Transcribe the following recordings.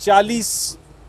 40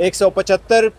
175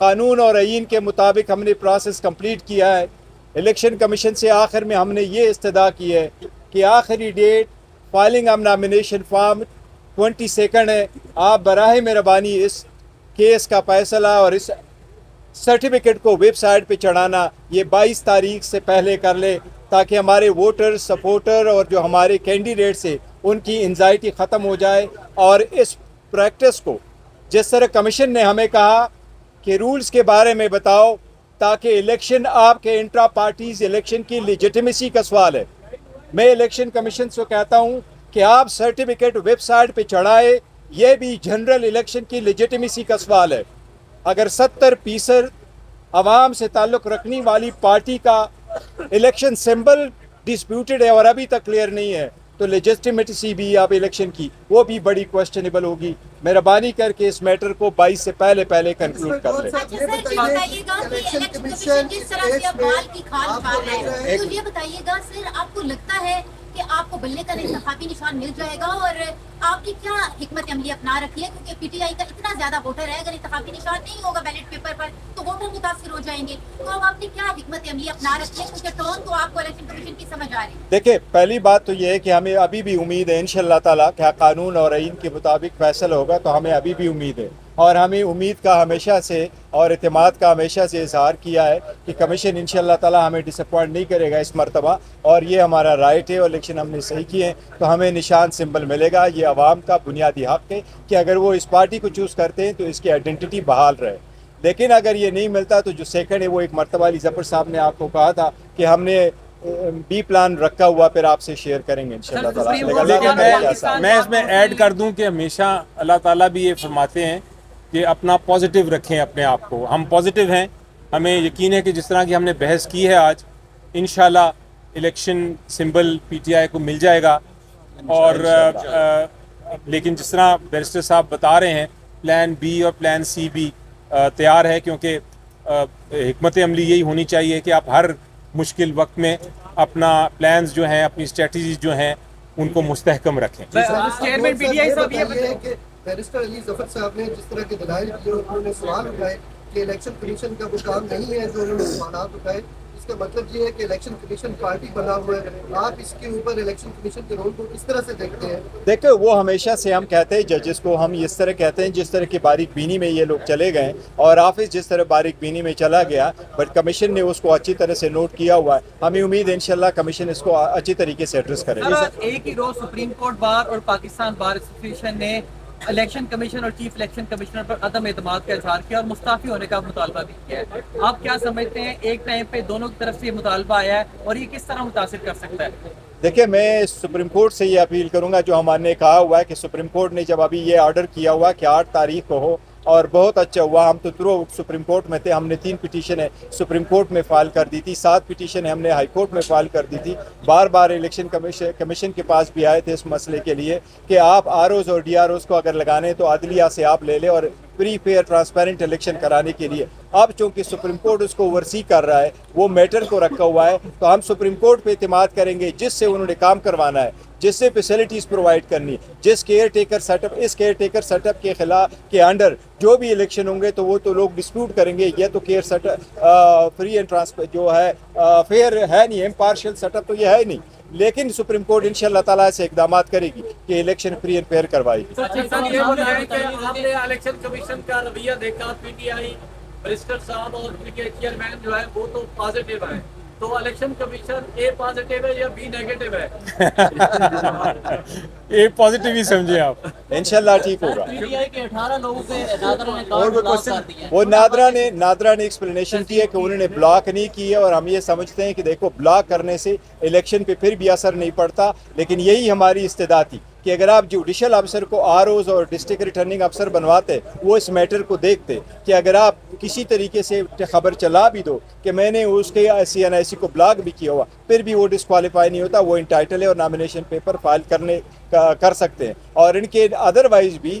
قانون اور آئین کے مطابق ہم نے پروسیس کمپلیٹ کیا ہے. الیکشن کمیشن سے آخر میں ہم نے یہ استدعا کی ہے کہ آخری date filing of nomination form 22 ہے. آپ براہ مہربانی اس کیس کا فیصلہ اور اس سرٹیفکیٹ کو ویب سائٹ پہ چڑھانا یہ 22 تاریخ سے پہلے کر لے تاکہ ہمارے ووٹر سپورٹر اور جو ہمارے کینڈیڈیٹس ہیں ان کی انزائٹی ختم ہو جائے. اور اس پریکٹس کو جس طرح کمیشن نے ہمیں کہا کہ رولز کے بارے میں بتاؤ تاکہ الیکشن آپ کے انٹرا پارٹیز الیکشن کی لیجیٹیمیسی کا سوال ہے. میں الیکشن کمیشن سے کہتا ہوں کہ آپ سرٹیفکیٹ ویب سائٹ پہ چڑھائے. یہ بھی جنرل الیکشن کی لیجیٹیمیسی کا سوال ہے. اگر 70% عوام سے تعلق رکھنے والی پارٹی کا الیکشن سمبل ڈسپیوٹڈ ہے اور ابھی تک کلیئر نہیں ہے تو لیجسٹیمیٹسی بھی آپ الیکشن کی وہ بھی بڑی کوشچنیبل ہوگی. مہربانی کر کے اس میٹر کو 22 سے پہلے کنکلوڈ کر لیں. اچھا سر یہ بتائیے گا کہ الیکشن کمیشن جس طرح سے اب بال کی کھال کھا رہا ہے تو یہ بتائیے گا سر آپ کو لگتا ہے کہ آپ کو بلے کا انتخابی نشان مل جائے گا اور آپ کی کیا حکمت عملی اپنا رکھی ہے کیونکہ پی ٹی آئی کا اتنا زیادہ ووٹر ہے اگر انتخابی نشان نہیں ہوگا بیلٹ پیپر پر تو ووٹر متاثر ہو جائیں گے تو اب آپ نے کیا حکمت عملی اپنا رکھی ہے کیونکہ ٹون تو آپ کو الیکشن کمیشن کی سمجھ آ رہی ہے. دیکھیں پہلی بات تو یہ ہے کہ ہمیں ابھی بھی امید ہے انشاءاللہ تعالیٰ کہ قانون اور آئین کے مطابق فیصلہ ہوگا تو ہمیں ابھی بھی امید ہے اور ہمیں امید کا ہمیشہ سے اور اعتماد کا ہمیشہ سے اظہار کیا ہے کہ کمیشن انشاءاللہ تعالیٰ ہمیں ڈس اپوائنٹ نہیں کرے گا اس مرتبہ اور یہ ہمارا رائٹ ہے اور الیکشن ہم نے صحیح کیے ہیں تو ہمیں نشان سمبل ملے گا. یہ عوام کا بنیادی حق ہے کہ اگر وہ اس پارٹی کو چوز کرتے ہیں تو اس کی آئیڈینٹی بحال رہے. لیکن اگر یہ نہیں ملتا تو جو سیکنڈ ہے وہ ایک مرتبہ علی ظفر صاحب نے آپ کو کہا تھا کہ ہم نے بی پلان رکھا ہوا پھر آپ سے شیئر کریں گے انشاءاللہ تعالیٰ. لیکن میں اس میں ایڈ کر دوں کہ ہمیشہ اللہ تعالیٰ بھی یہ فرماتے ہیں کہ اپنا پازیٹیو رکھیں اپنے آپ کو. ہم پازیٹیو ہیں, ہمیں یقین ہے کہ جس طرح کی ہم نے بحث کی ہے آج انشاءاللہ election symbol P T I کو مل جائے گا. اور لیکن جس طرح بیرسٹر صاحب بتا رہے ہیں پلان بی اور پلان سی بھی تیار ہے کیونکہ حکمت عملی یہی ہونی چاہیے کہ آپ ہر مشکل وقت میں اپنا پلانز جو ہیں اپنی اسٹریٹجیز جو ہیں ان کو مستحکم رکھیں. چیئرمین پی ٹی آئی صاحب یہ کہ بیرسٹر علی ظفر صاحب نے جس طرح کے دلائل دیے انہوں نے سوال اٹھائے کہ الیکشن کمیشن کا وہ کام نہیں ہے جو انہوں نے سوالات اٹھائے. اس کا مطلب یہ ہے کہ الیکشن کمیشن پارٹی بنا ہوا ہے. آپ اس کے اوپر الیکشن کمیشن کے رول کو کس طرح سے دیکھتے ہیں؟ دیکھو وہ ہمیشہ سے ہم کہتے ہیں ججز کو ہم اس طرح کہتے ہیں جس طرح کی باریک بینی میں یہ لوگ چلے گئے اور آفس جس طرح باریک بینی میں چلا گیا بٹ کمیشن نے اس کو اچھی طرح سے نوٹ کیا ہوا ہے. ہمیں امید ہے انشاءاللہ کمیشن اس کو اچھی طریقے سے ایڈریس کرے گا. ایک ہی روز سپریم کورٹ بار اور پاکستان بار ایسوسیشن نے الیکشن کمیشن اور چیف الیکشن کمشنر پر عدم اعتماد کا اظہار کیا اور مستعفی ہونے کا مطالبہ بھی کیا ہے. آپ کیا سمجھتے ہیں ایک ٹائم پہ دونوں کی طرف سے یہ مطالبہ آیا ہے اور یہ کس طرح متاثر کر سکتا ہے؟ دیکھیں میں سپریم کورٹ سے یہ اپیل کروں گا جو ہمارے کہا ہوا ہے کہ سپریم کورٹ نے جب ابھی یہ آرڈر کیا ہوا کہ 8 تاریخ کو ہو اور بہت اچھا ہوا. ہم تو تھرو سپریم کورٹ میں تھے, ہم نے 3 پٹیشنیں سپریم کورٹ میں فائل کر دی تھی, 7 پٹیشنیں ہم نے ہائی کورٹ میں فائل کر دی تھی. بار بار الیکشن کمیشن کے پاس بھی آئے تھے اس مسئلے کے لیے کہ آپ آر اوز اور ڈی آر اوز کو اگر لگانے تو عدلیہ سے آپ لے لیں اور فری فیئر ٹرانسپیرنٹ الیکشن کرانے کے لیے. اب چونکہ سپریم کورٹ اس کو اوورسی کر رہا ہے وہ میٹر کو رکھا ہوا ہے تو ہم سپریم کورٹ پہ اعتماد کریں گے جس سے انہوں نے کام کروانا ہے, جس سے فیسلٹیز پرووائڈ کرنی, جس کیئر ٹیکر سیٹ اپ اس کیئر ٹیکر سیٹ اپ کے خلاف کے انڈر جو بھی الیکشن ہوں گے تو وہ تو لوگ ڈسپیوٹ کریں گے. یہ تو کیئر سیٹ فری اینڈ ٹرانسپر جو ہے فیئر ہے نہیں, امپارشل سیٹ اپ تو یہ ہے نہیں. لیکن سپریم کورٹ انشاءاللہ تعالیٰ ایسے اقدامات کرے گی کہ الیکشن فری اینڈ فیئر کروائے گی. آپ نے الیکشن کمیشن کا رویہ دیکھا, پی ٹی آئی بیرسٹر صاحب اور پی ٹی آئی چیئرمین جو ہے وہ تو پازیٹیو ہے, تو الیکشن کمیشن اے پازیٹیو ہے یا بی نیگیٹو ہے؟ اے پازیٹیو ہی سمجھے آپ. انشاءاللہ ٹھیک ہوگا. پی ٹی آئی کے 18 لوگوں پہ نادرا نے کارڈ بلاک کر دیے. وہ نادرا نے ایکسپلینیشن کی ہے کہ انہوں نے بلاک نہیں کی ہے اور ہم یہ سمجھتے ہیں کہ دیکھو بلاک کرنے سے الیکشن پہ پھر بھی اثر نہیں پڑتا, لیکن یہی ہماری استدعا تھی کہ اگر آپ جوڈیشل افسر کو آر اوز اور ڈسٹرکٹ ریٹرننگ افسر بنواتے وہ اس میٹر کو دیکھتے کہ اگر آپ کسی طریقے سے خبر چلا بھی دو کہ میں نے اس کے سی این آئی سی کو بلاک بھی کیا ہوا پھر بھی وہ ڈسکوالیفائی نہیں ہوتا, وہ انٹائٹل ہے اور نامینیشن پیپر فائل کر سکتے ہیں. اور ان کے ادروائز بھی